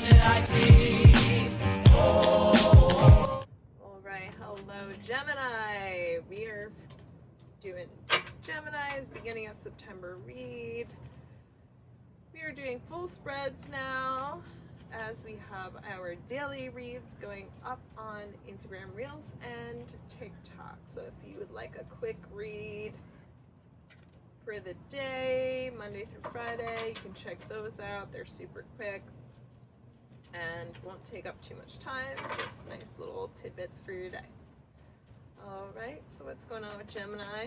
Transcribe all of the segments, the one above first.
did I dream? Oh. All right, hello Gemini. We are doing Gemini's beginning of September read. We are doing full spreads now, as we have our daily reads going up on Instagram Reels and TikTok. So if you would like a quick read for the day, Monday through Friday, you can check those out. They're super quick and won't take up too much time. Just nice little tidbits for your day. All right, so what's going on with Gemini?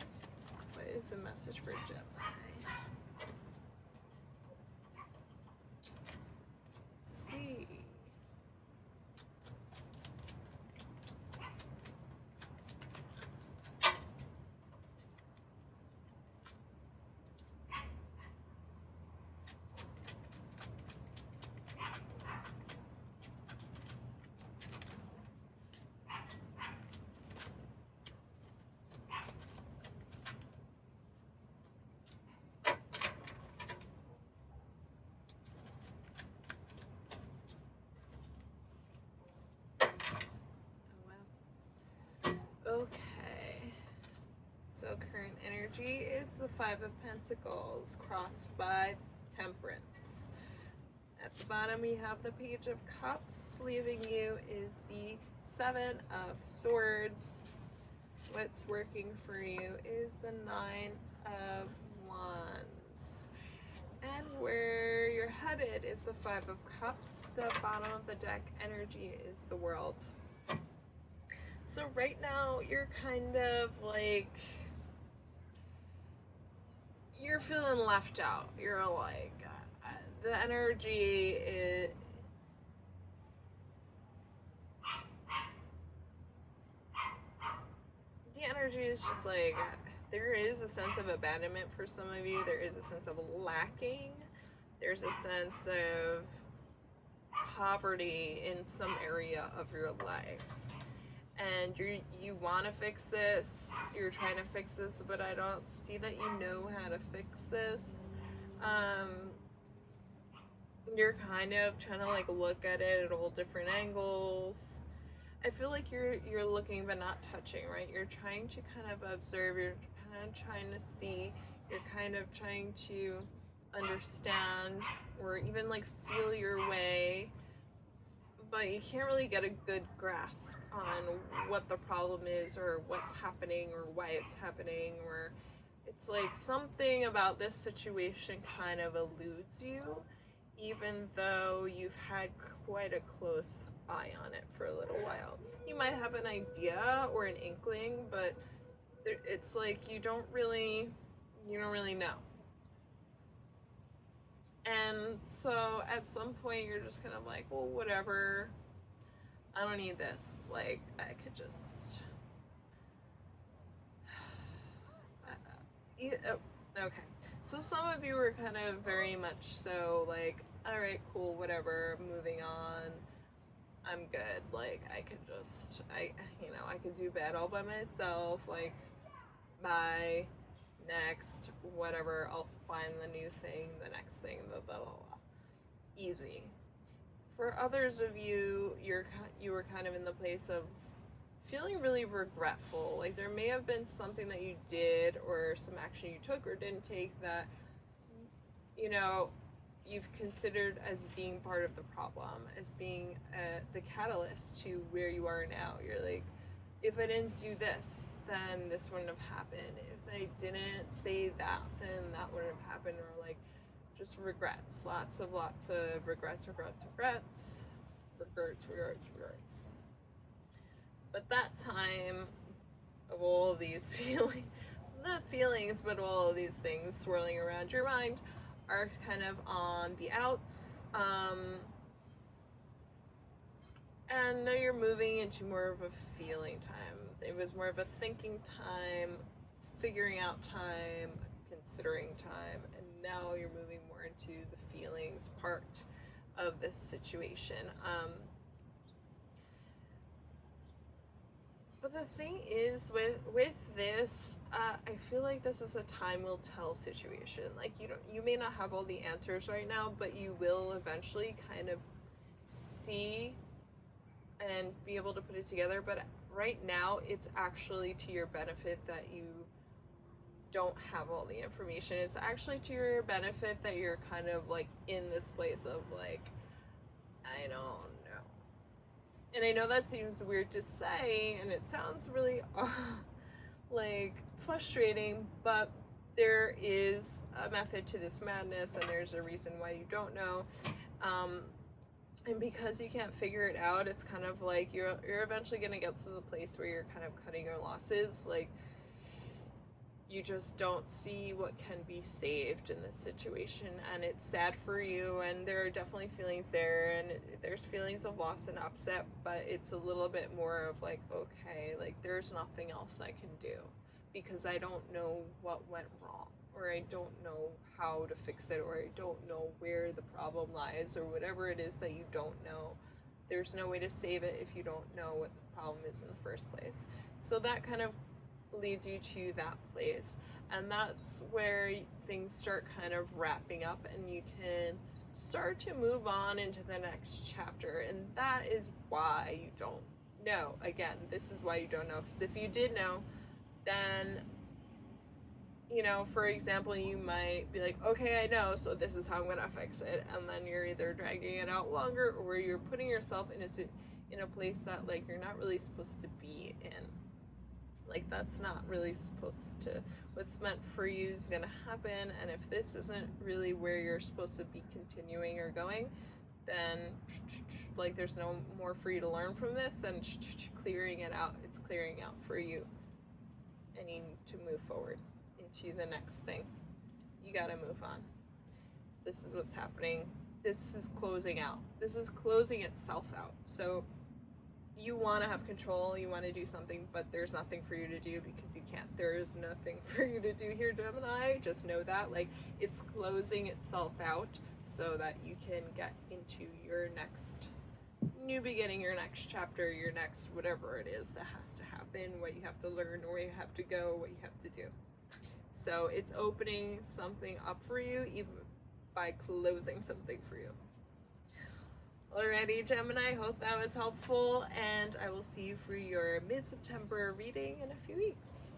What is the message for Gemini? See. Okay, so current energy is the Five of Pentacles crossed by Temperance. At the bottom we have the Page of Cups. Leaving you is the Seven of Swords. What's working for you is the Nine of Wands. And where you're headed is the Five of Cups. The bottom of the deck energy is the World. So right now you're kind of like, you're feeling left out. You're like, the energy is, just like, there is a sense of abandonment for some of you. There is a sense of lacking. There's a sense of poverty in some area of your life. And you want to fix this, you're trying to fix this, but I don't see that you know how to fix this. You're kind of trying to like look at it at all different angles. I feel like you're looking but not touching, right? You're trying to kind of observe, you're kind of trying to see, you're kind of trying to understand or even like feel your way, but you can't really get a good grasp on what the problem is or what's happening or why it's happening, or it's like something about this situation kind of eludes you, even though you've had quite a close eye on it for a little while. You might have an idea or an inkling, but it's like you don't really know. And so at some point you're just kind of like, well, whatever, I don't need this. Like, I could just... Okay, so some of you were kind of very much so like, all right, cool, whatever, moving on, I'm good. Like, I could just, I could do bad all by myself. Like, bye. Next, whatever, I'll find the new thing, the next thing, blah, blah, blah, blah. Easy. For others of you, you were kind of in the place of feeling really regretful. Like, there may have been something that you did or some action you took or didn't take that, you've considered as being part of the problem, as being the catalyst to where you are now. You're like, if I didn't do this, then this wouldn't have happened. If I didn't say that, then that wouldn't have happened. Or like, just regrets. Lots of regrets. But that time of all of these feelings, not feelings, but all of these things swirling around your mind are kind of on the outs. And now you're moving into more of a feeling time. It was more of a thinking time, figuring out time, considering time, and now you're moving more into the feelings part of this situation. But the thing is, with this, I feel like this is a time will tell situation. Like, you may not have all the answers right now, but you will eventually kind of see and be able to put it together, but right now it's actually to your benefit that you don't have all the information. It's actually to your benefit that you're kind of like in this place of like, I don't know. And I know that seems weird to say, and it sounds really like frustrating, but there is a method to this madness, and there's a reason why you don't know. And because you can't figure it out, it's kind of like you're eventually going to get to the place where you're kind of cutting your losses. Like, you just don't see what can be saved in this situation, and it's sad for you, and there are definitely feelings there, and there's feelings of loss and upset, but it's a little bit more of like, okay, like there's nothing else I can do because I don't know what went wrong, or I don't know how to fix it, or I don't know where the problem lies, or whatever it is that you don't know. There's no way to save it if you don't know what the problem is in the first place. So that kind of leads you to that place, and that's where things start kind of wrapping up, and you can start to move on into the next chapter. And that is why you don't know. Again, this is why you don't know, because if you did know, then, you know, for example, you might be like, okay, I know, so this is how I'm gonna fix it, and then you're either dragging it out longer, or you're putting yourself in a place that like you're not really supposed to be in. Like, that's not really supposed to, what's meant for you is gonna happen, and if this isn't really where you're supposed to be continuing or going, then like there's no more for you to learn from this, and clearing it out, it's clearing out for you, and you need to move forward into the next thing. You gotta move on. This is what's happening. This is closing out. This is closing itself out. So you want to have control, you want to do something, but there's nothing for you to do because you can't. There is nothing for you to do here, Gemini. Just know that, like, it's closing itself out so that you can get into your next new beginning, your next chapter, your next whatever it is that has to happen, what you have to learn, where you have to go, what you have to do. So it's opening something up for you, even by closing something for you. Alrighty, Gemini, hope that was helpful, and I will see you for your mid-September reading in a few weeks.